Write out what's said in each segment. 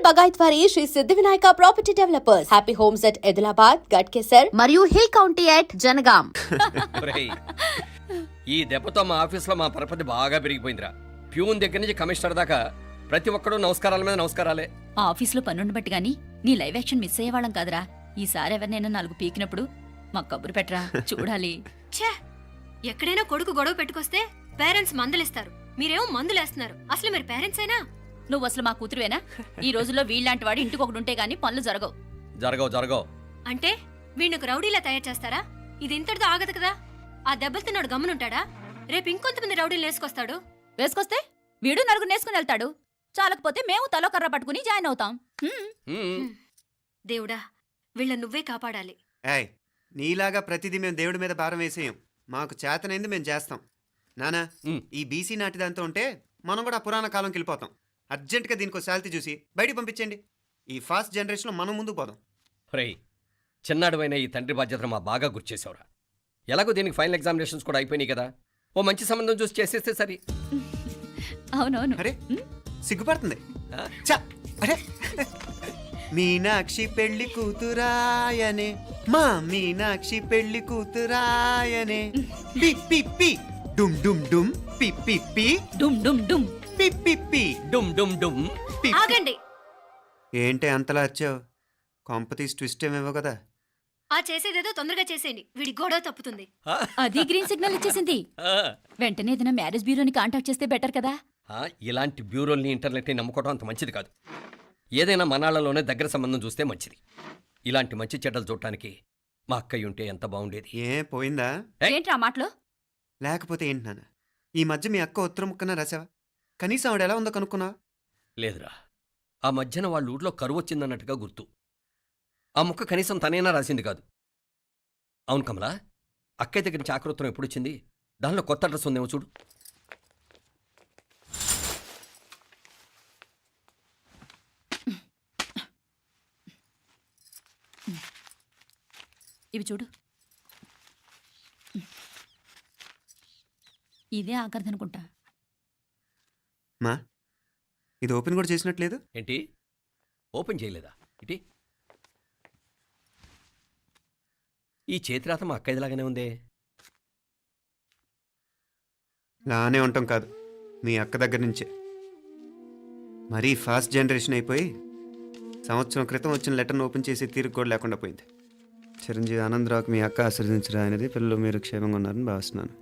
బగాయత్ వారి శ్రీ సిద్ధి Vinayaka property developers. Happy homes at Edilabad, Ghatkesar మరియు hill county at Jangaon. ఒరేయ్, ఈ దెబ్బతో మా ఆఫీస్లో మా పరపతి బాగా పెరిగిపోయిందిరా. ప్యూన్ దగ్గర నుంచి కమిషనర్ దాకా ప్రతి ఒక్కడు నమస్కారాల మీద నమస్కారాలే. ఆ ఆఫీస్లో పనుండి బట్టి గాని నీ లైవ్ యాక్షన్ మిస్ అయ్యేవాళ్ళం కాదురా. ఈసారి ఎవరినైనా 4 పీకినప్పుడు మాకు కబురు పెట్టరా, చూడాలి. ఛే, ఎక్కడైనా కొడుకు గొడవ పెట్టుకొస్తే పేరెంట్స్ మందులిస్తారు, మీరేమో మందులేస్తున్నారు. అసలు మీరు పేరెంట్స్ అయినా? నువ్వు అసలు మా కూతురువేనా? ఈ రోజుల్లో వీళ్ళలాంటి వాడు ఇంటికి ఒకటి ఉంటే గానీ పనులు జరగవు. జరగవు అంటే వీణ్ణకు రౌడీలా తయారు చేస్తారా? ఇది ఇంతటితో ఆగదు కదా. ఆ దెబ్బలు తిన్నాడు గమ్మునుంటాడా? రేపు ఇంకొంతమంది రౌడీలు వేసుకొస్తాడు. వేసుకొస్తే వీడు నలుగురు నేసుకుని వెళ్తాడు. చాలకపోతే మేము తలో కర్ర పట్టుకుని జాయిన్ అవుతాం. దేవుడా, వీళ్ళ నువ్వే కాపాడాలి. ఏయ్, నీలాగా ప్రతిదీ మేము దేవుడి మీద భారం వేసేయం. మాకు చేతనైంది మేము చేస్తాం. నానా, ఈ బీసీ నాటి దాంతో ఉంటే మనం కూడా పురాణ కాలంకి వెళ్ళిపోతాం. అర్జెంటుగా దీనికి శాలిటీ చూసి బయటికి పంపించండి. ఈ ఫాస్ట్ జనరేషన్లో మనం ముందుకు పోదాం. ఒరేయ్, చిన్నాడువైన ఈ తండ్రి బాధ్యతను మా బాగా గుర్చేసావురా. ఎలాగో దీనికి ఫైనల్ ఎగ్జామినేషన్స్ కూడా అయిపోయినాయి కదా, ఓ మంచి సంబంధం చూసి చేసేస్తే సరి. అవునవును. అరే సిగ్గుపడుతుంది. అరే, మీనాక్షి పెళ్లి కూతురాయనే, మా మీనాక్షి పెళ్లి కూతురాయనే. పి పి పి డుమ్ డుమ్ డుమ్, పి పి పి డుమ్ డుమ్ డుమ్, పి పి పి డుమ్ డుమ్ డుమ్. ఆగండి. ఏంటి అంతలా వచ్చావు? కాంపతీస్ ట్విస్ట్ ఏమేవో కదా. ఆ చేసేదేదో తొందరగా చేసేయండి, వీడి గొడవ తప్పుతుంది. అది గ్రీన్ సిగ్నల్ ఇచ్చేసింది. వెంటనే ఏదైనా మ్యారేజ్ బ్యూరోని కాంటాక్ట్ చేస్తే బెటర్ కదా. ఇలాంటి బ్యూరోల్ని ఇంటర్నెట్ని నమ్ముకోవడం అంత మంచిది కాదు. ఏదైనా మనాళ్ళలోనే దగ్గర సంబంధం చూస్తే మంచిది. ఇలాంటి మంచి చెడ్డలు చూడటానికి మా అక్కయ్య ఉంటే ఎంత బాగుండేది. ఏ పోయిందా? ఏంట్రా మాటలో? లేకపోతే ఏంటి నాన్న, ఈ మధ్య మీ అక్క ఉత్తరం ముక్కన రాసావా? కనీసం ఆవిడ ఎలా ఉందో కనుక్కున్నా? లేదురా, ఆ మధ్యన వాళ్ళ ఊర్లో కరువు వచ్చిందన్నట్టుగా గుర్తు. ఆ ముక్క కనీసం తనైనా రాసింది కాదు. అవును కమలా, అక్కయ్య దగ్గర నుంచి ఆకృతం ఎప్పుడు వచ్చింది? దానిలో కొత్త అడ్రస్ ఉందేమో చూడు. ఇవి చూడు. ఇదే ఆఖరిదనుకుంటా. మా ఇది ఓపెన్ కూడా చేసినట్లేదు. ఏంటి ఓపెన్ చేయలేదా? ఇటీ ఈ చేతిరాత మా అక్కయ్యలాగానే ఉందే. లానే ఉంటాం కాదు, మీ అక్క దగ్గర నుంచే. మరీ ఫాస్ట్ జనరేషన్ అయిపోయి సంవత్సరం క్రితం వచ్చిన లెటర్ను ఓపెన్ చేసి తీరుకు కూడా లేకుండా పోయింది. చిరంజీవి ఆనందరావుకి మీ అక్క ఆశీర్వదించరా అనేది, పిల్లలు మీరు క్షేమంగా ఉన్నారని భావిస్తున్నాను.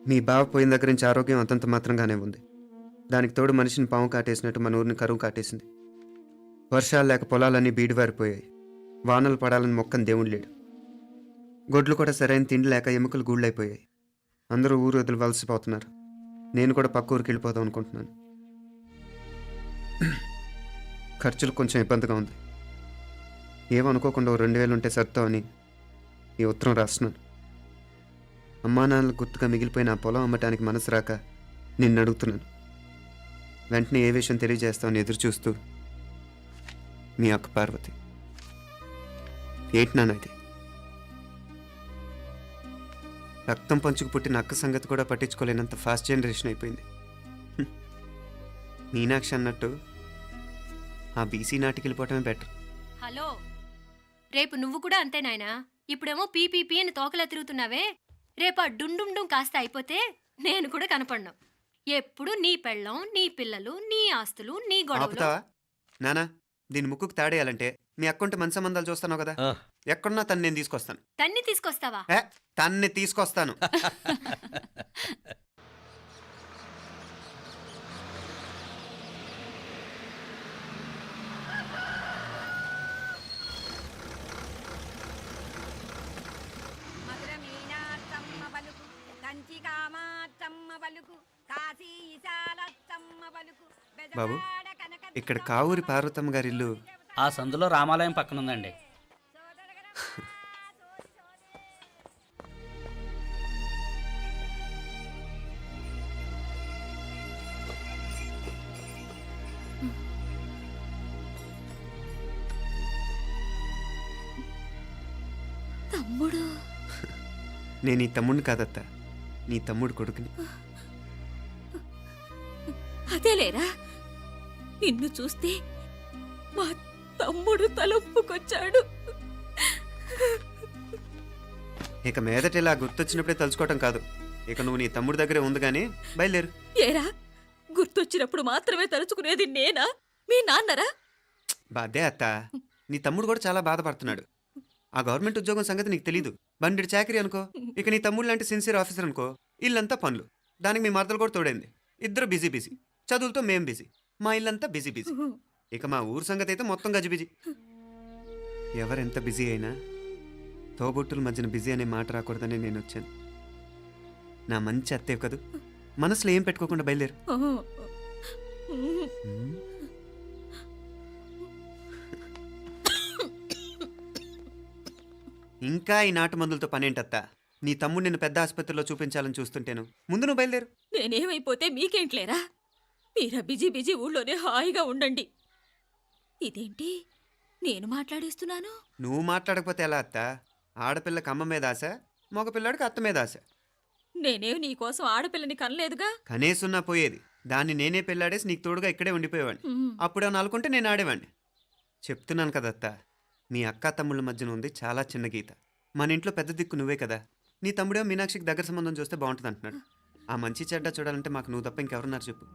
మీ బావ పోయిన దగ్గర నుంచి ఆరోగ్యం అంతంత మాత్రంగానే ఉంది. దానికి తోడు మనిషిని పాము కాటేసినట్టు మన ఊరిని కరువు కాటేసింది. వర్షాలు లేక పొలాలన్నీ బీడివారిపోయాయి. వానలు పడాలని మొక్కని దేవుడు లేడు. గొడ్లు కూడా సరైన తిండి లేక ఎముకలు గూళ్ళైపోయాయి. అందరూ ఊరు వదిలివలసిపోతున్నారు. నేను కూడా పక్క ఊరికి వెళ్ళిపోదాం అనుకుంటున్నాను. ఖర్చులు కొంచెం ఇబ్బందిగా ఉంది. ఏమనుకోకుండా 2000 ఉంటే సర్తామని ఈ ఉత్తరం రాస్తున్నాను. అమ్మా నాన్నలకు గుర్తుగా మిగిలిపోయిన ఆ పొలం అమ్మటానికి మనసు రాక నిన్ను అడుగుతున్నాను. వెంటనే ఏ విషయం తెలియజేస్తామని ఎదురు చూస్తూ మీ అక్క పార్వతి. ఏంటి నాన్న ఇది? రక్తం పంచుకు పుట్టిన అక్క సంగతి కూడా పట్టించుకోలేనంత ఫాస్ట్ జనరేషన్ అయిపోయింది. మీనాక్షి అన్నట్టు ఆ బీసీ నాటికి వెళ్ళిపోవటమే బెటర్. హలో, రేపు నువ్వు కూడా అంతే నాయనా. ఇప్పుడేమో పీపీపీ అని తోకలా తిరుగుతున్నావే, రేపు ఆ డుండుండుం కాస్త అయిపోతే నేను కూడా కనపడ్ను. ఎప్పుడు నీ పెళ్ళం, నీ పిల్లలు, నీ ఆస్తులు, నీ గొడవలు. ఆపుతావా నానా? దీని ముక్కుకు తాడేయాలంటే మీ అక్కంటే మంచి సంబంధాలు చూస్తాను కదా. ఎక్కడున్నా తను నేను తీసుకొస్తాను. తన్ని తీసుకొస్తావా? తన్ని తీసుకొస్తాను. బాబు, ఇక్కడ కావూరి పార్వతమ్మ గారి ఇల్లు ఆ సందులో రామాలయం పక్కనుందండి. తమ్ముడు? నేను ఈ తమ్ముడిని కాదత్తా, నీ తమ్ముడు కొడుకుని. అదేలేరా, నిన్ను చూస్తే మా తమ్ముడు తలొప్పుకొచ్చాడు. ఇక మీదట ఇలా గుర్తొచ్చినప్పుడే తలుచుకోవటం కాదు. ఇక నువ్వు నీ తమ్ముడి దగ్గరే ఉంది కానీ బయలుదేరు. ఏరా, గుర్తొచ్చినప్పుడు మాత్రమే తలుచుకునేది నేనా, మీ నాన్నరా? బాధే అత్త, నీ తమ్ముడు కూడా చాలా బాధపడుతున్నాడు. ఆ గవర్నమెంట్ ఉద్యోగం సంగతి నీకు తెలీదు. బండి చాకరీ అనుకో. ఇక నీ తమ్ముడు లాంటి సిన్సియర్ ఆఫీసర్ అనుకో. ఇల్లంతా పనులు. దానికి మీ మరదలు కూడా తోడైంది. ఇద్దరు బిజీ బిజీ. చదువులతో మేం బిజీ. మా ఇల్లంతా బిజీ బిజీ. ఇక మా ఊరు సంగతి అయితే మొత్తం గజిబిజీ. ఎవరెంత బిజీ అయినా తోబుట్టుల మధ్యన బిజీ అనే మాట రాకూడదని నేను వచ్చాను. నా మంచి అత్తే కదూ. మనసులో ఏం పెట్టుకోకుండా బయలుదేరు. ఇంకా ఈ నాటు మందులతో పనేంటత్తా? నీ తమ్ముడు నిన్ను పెద్ద ఆసుపత్రిలో చూపించాలని చూస్తుంటేను. ముందు నువ్వు బయలుదేరు. నేనేమైపోతే మీకేంట్లేరా? మీరా బిజీ బిజీ ఊళ్ళోనే హాయిగా ఉండండి. ఇదేంటి నేను మాట్లాడేస్తున్నాను? నువ్వు మాట్లాడకపోతే ఎలా అత్తా? ఆడపిల్లకి అమ్మ మీద ఆశ, మగపిల్లాడికి అత్త మీద ఆశ. నేనేం నీకోసం ఆడపిల్లని కనలేదుగా. కనేసున్నా పోయేది. దాన్ని నేనే పెళ్ళాడేసి నీకు తోడుగా ఇక్కడే ఉండిపోయేవాడిని. అప్పుడేమో అనుకుంటే నేను ఆడేవాడిని. చెప్తున్నాను కదత్తా, మీ అక్క తమ్ముళ్ళ మధ్యన ఉంది చాలా చిన్న గీత. మన ఇంట్లో పెద్ద దిక్కు నువ్వే కదా. నీ తమ్ముడేమో మీనాక్షికి దగ్గర సంబంధం చూస్తే బాగుంటుంది అంటున్నాడు. ఆ మంచి చెడ్డ చూడాలంటే మాకు నువ్వు తప్ప ఇంకెవరున్నారు చెప్పు?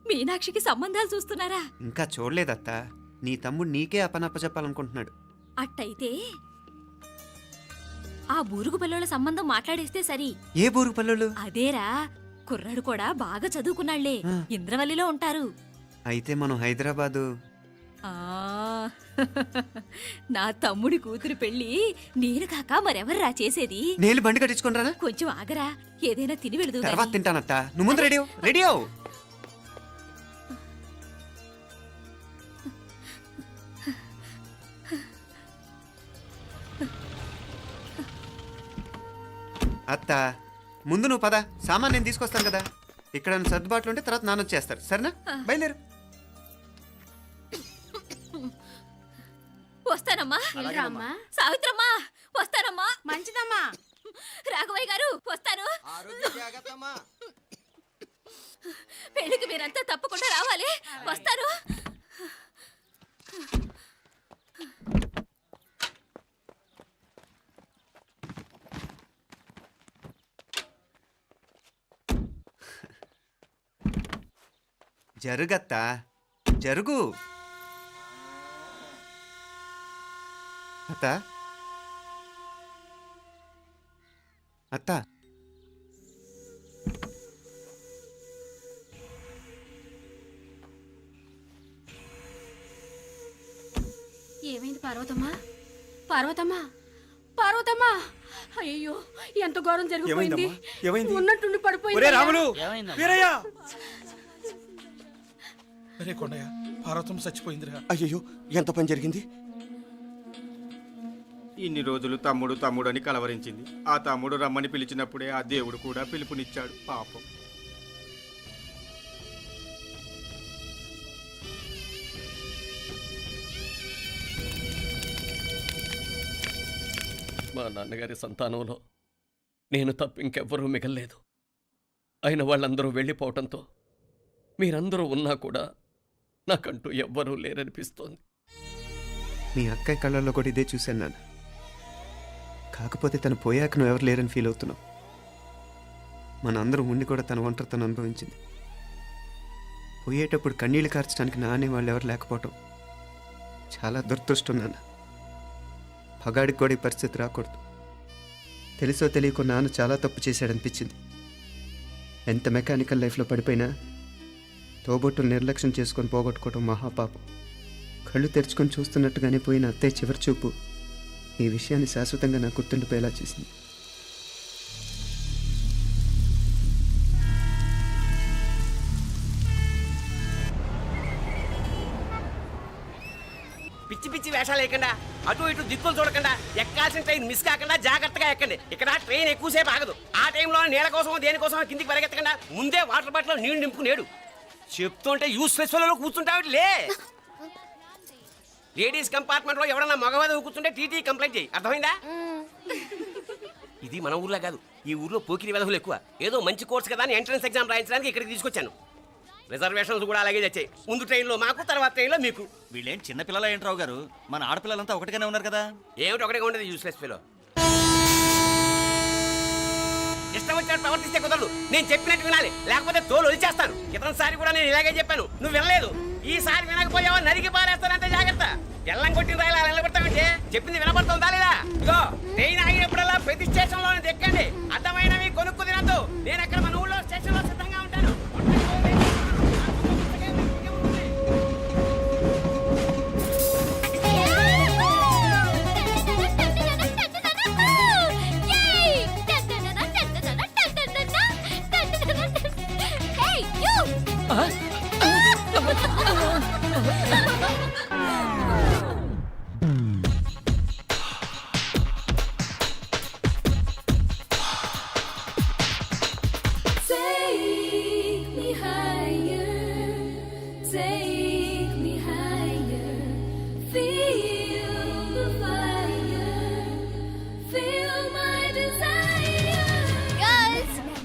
మీనాక్షికి సంబంధాలు చూస్తున్నారా? ఇంకా చూడలేదత్తా. నీ తమ్ముడు నీకే అపనప్ప చెప్పాలనుకుంటున్నాడు. అట్టయితే ఆ బూరుగు పిల్లల సంబంధం మాట్లాడేస్తే సరి. ఏ బూరు పల్లెలు? అదేరా, కుర్రాడు కూడా బాగా చదువుకున్నాళ్లే. ఇంద్రవల్లిలో ఉంటారు. అయితే మనం హైదరాబాదు. ఆ నా తమ్ముడి కూతురు పెళ్లి నేను కాక మరెవర్రా చేసేది? నేను బండి కట్టించుకుంటారా? కొంచెం ఆగరా, ఏదైనా తిని వెళదు. తర్వాత తింటానత్తా. నువ్వు ముందు రెడీ రెడీ అవు. అత్త, ముందు నువ్వు పద. సామాన్ నేను తీసుకొస్తాను కదా. ఇక్కడ సర్దుబాట్లు ఉంటే తర్వాత నాన్న వచ్చేస్తారు. సరేనా? బయలుదేరు. వస్తానమ్మా. వెళ్ళరామ్మా. సావిత్రమ్మా వస్తానమ్మా. మంచిదమ్మా. రాఘవయ్య గారు వస్తాను. పెళ్లికి మీరంతా తప్పకుండా రావాలి. వస్తాను. జరుగత్తా, జరుగు. అత్త, అత్త, ఏమైంది పార్వతమ్మా? పార్వతమ్మా, పార్వతమ్మా! అయ్యో, ఎంత ఘోరం జరిగిపోయింది. ఉన్నట్టుండి పడిపోయింది. ఏమైందమ్మా? అరే కొండయ్య, పార్వతం చచ్చిపోయిందిరా. అయ్యో, ఎంత పని జరిగింది? ఇన్ని రోజులు తమ్ముడు తమ్ముడు అని కలవరించింది. ఆ తమ్ముడు రమ్మని పిలిచినప్పుడే ఆ దేవుడు కూడా పిలుపునిచ్చాడు. పాపం. మా నాన్నగారి సంతానంలో నేను తప్ప ఇంకెవ్వరూ మిగల్లేదు. అయిన వాళ్ళందరూ వెళ్ళిపోవటంతో మీరందరూ ఉన్నా కూడా నాకంటూ ఎవ్వరూ లేరనిపిస్తోంది. మీ అక్కయ్య కళ్ళల్లో కూడా ఇదే చూశాను నాన్న. కాకపోతే తను పోయాక నువ్వు ఎవరు లేరని ఫీల్ అవుతున్నావు. మన అందరం ఉండి కూడా తన ఒంటరితను అనుభవించింది. పోయేటప్పుడు కన్నీళ్లు కార్చడానికి నానే వాళ్ళు ఎవరు లేకపోవటం చాలా దురదృష్టం నాన్న. పగాడికి కూడా ఈ పరిస్థితి రాకూడదు. తెలుసో తెలియకో నాన్న చాలా తప్పు చేశాడనిపించింది. ఎంత మెకానికల్ లైఫ్లో పడిపోయినా తోబొట్టులు నిర్లక్ష్యం చేసుకొని పోగొట్టుకోవడం మహాపాపం. కళ్ళు తెరుచుకొని చూస్తున్నట్టుగానే పోయిన అత్తయ్య చివరి చూపు ఈ విషయాన్ని శాశ్వతంగా నాకు గుర్తుండిపోయేలా చేసింది. పిచ్చి పిచ్చి వేషాలు వేయకుండా, అటు ఇటు దిక్కులు చూడకుండా, ఎక్కాల్సిన ట్రైన్ మిస్ కాకుండా జాగ్రత్తగా ఎక్కండి. ఇక్కడ ట్రైన్ ఎక్కువసేపు ఆగదు. ఆ టైంలో నీళ్ళ కోసం దేనికోసం కిందికి పరిగెత్తకుండా ముందే వాటర్ బాటిల్ నీళ్లు నింపుకునేడు. చెప్తుంటే యూస్లెస్ లో కూర్చుంటావు. లే, లేడీస్ కంపార్ట్మెంట్ లో ఎవరన్నా మగవాది కూర్చుంటే టీటీ కంప్లైంట్ చేయి. అర్థమైందా? ఇది మన ఊర్లో కాదు. ఈ ఊర్లో పోకిరి వెధవులు ఎక్కువ. ఏదో మంచి కోర్స్ కదా అని ఎంట్రన్స్ ఎగ్జామ్ రాయించడానికి ఇక్కడికి తీసుకొచ్చాను. రిజర్వేషన్స్ కూడా అలాగే తెచ్చాయి. ముందు ట్రైన్లో మాకు, తర్వాత ట్రైన్లో మీకు. వీళ్ళేం చిన్న పిల్లల ఏంట్రావు గారు, మన ఆడపిల్లలంతా ఒకటిగానే ఉన్నారు కదా. ఏమిటి ఒకటిగా ఉండదు యూస్లెస్ ఫెలో. ఇష్టం వచ్చినట్టు ప్రవర్తిస్తే కుదరదు. నేను చెప్పినట్టు వినాలి, లేకపోతే తోలు వదిలేస్తాను. క్రితంసారి కూడా నేను ఇలాగే చెప్పాను, నువ్వు వినలేదు. ఈసారి వినకపోయావా నరికి పారేస్తానంటే జాగ్రత్త. ఎల్లం కొట్టిన రాయిలా నిలబడతామంటే చెప్పింది వినపడుతుందా లేదా? ఇగో ట్రైన్ ఆగినప్పుడల్లా ప్రతి స్టేషన్ లో ఎక్కండి. అర్థమైనవి కొనుక్కు తినద్దు. నేను అక్కడ మన ఊళ్ళో స్టేషన్ లో సిద్ధంగా ఉంటాను.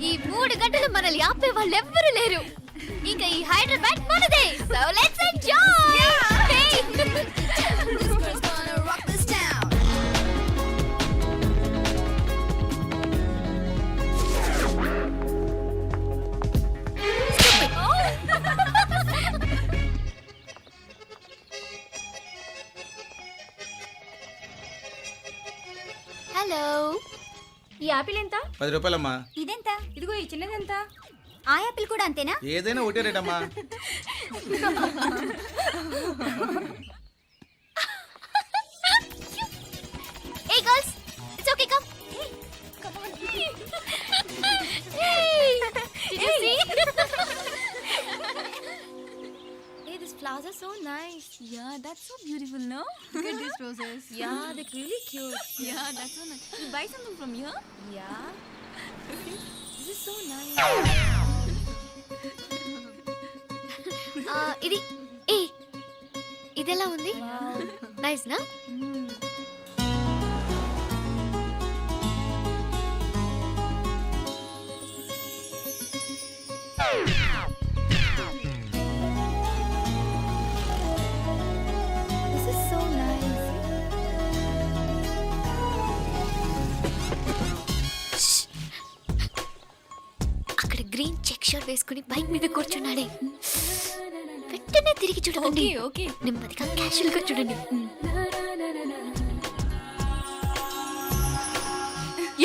ఈ 3 గంటలు మనల్ని ఆపే వాళ్ళు ఎవ్వరూ లేరు. ఇక ఈ హైదరాబాద్ మనదే. So let's enjoy. హలో, ఈ యాపిల్ ఎంత? 10 రూపాయలమ్మా. ఇదెంత? ఇదిగో ఈ చిన్నదెంత? ఆ యాపిల్ కూడా అంతేనా? ఏదైనా ఒకటే రేటమ్మా. Hey girls, it's okay, come. Come on. Hey, did you see? Hey, these flowers are so nice. Yeah, that's so beautiful, no? Look at these roses. Yeah, they're really cute. Yeah, that's so nice. You buy something from here? Yeah. This is so nice. ఇది ఇదెలా ఉంది? Nice నా? This is so nice. అక్కడ green check shirt వేసుకుని bike మీద కూర్చున్నాడే. వెంటనే తిరిగి చూడండి. ఓకే. నెమ్మదిగా క్యాషువల్ గా చూడండి.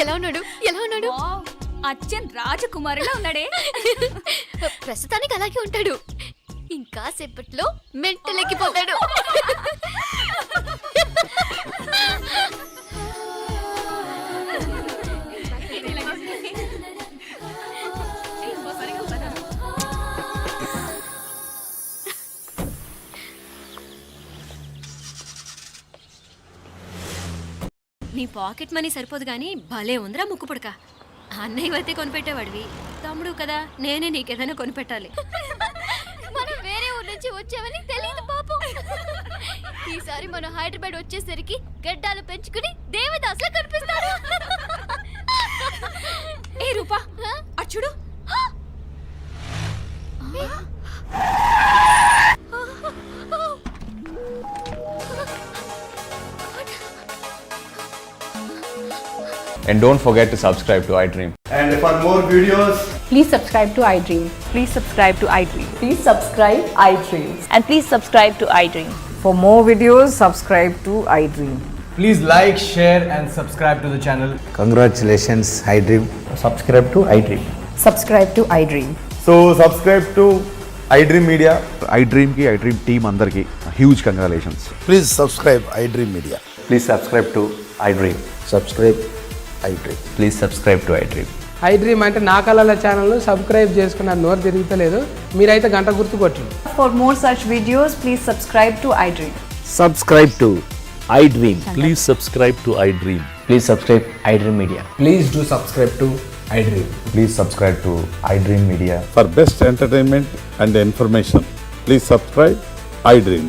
ఎలా ఉన్నాడు? ఎలా ఉన్నాడు? అచ్చన్ రాజకుమారిలా ఉన్నాడే. ప్రస్తుతానికి అలాగే ఉంటాడు. ఇంకా సేపట్లో మెంటల్ ఎక్కిపోతాడు. నీ పాకెట్ మనీ సరిపోదు గానీ భలే ఉందిరా ముక్కు పుడక. అన్నయ్య అయితే కొనిపెట్టేవాడివి, తమ్ముడు కదా నేనే నీకేదైనా కొనిపెట్టాలి. మనం వేరే ఊరు నుంచి వచ్చామని తెలియదు పాపం. ఈసారి మనం హైదరాబాద్ వచ్చేసరికి గడ్డాలు పెంచుకుని దేవదాసులా కనిపిస్తారు. ఏ రూపా అటు చూడు. And don't forget to subscribe to iDream. And for more videos, Please subscribe to iDream. Please subscribe to iDream. Please subscribe iDream. And please subscribe to iDream. For more videos, subscribe to iDream. Please like, share and subscribe to the channel. Congratulations, iDream. Subscribe to iDream. Subscribe to iDream. So, subscribe to iDream Media. iDream ki iDream team andarki huge congratulations. please subscribe iDream Media. Please subscribe to iDream. Subscribe iDream. Please subscribe to iDream. iDream అంటే నా కళల ఛానల్ను subscribe చేసుకున్న నోరు తిరుగుతలేదు. మీరైతే గంట గుర్తు కొట్టండి. For more such videos, please subscribe to iDream. Subscribe to iDream. Please subscribe to iDream. Please subscribe iDream Media. Please do subscribe to iDream. Please subscribe to iDream Media. For best entertainment and information, please subscribe iDream.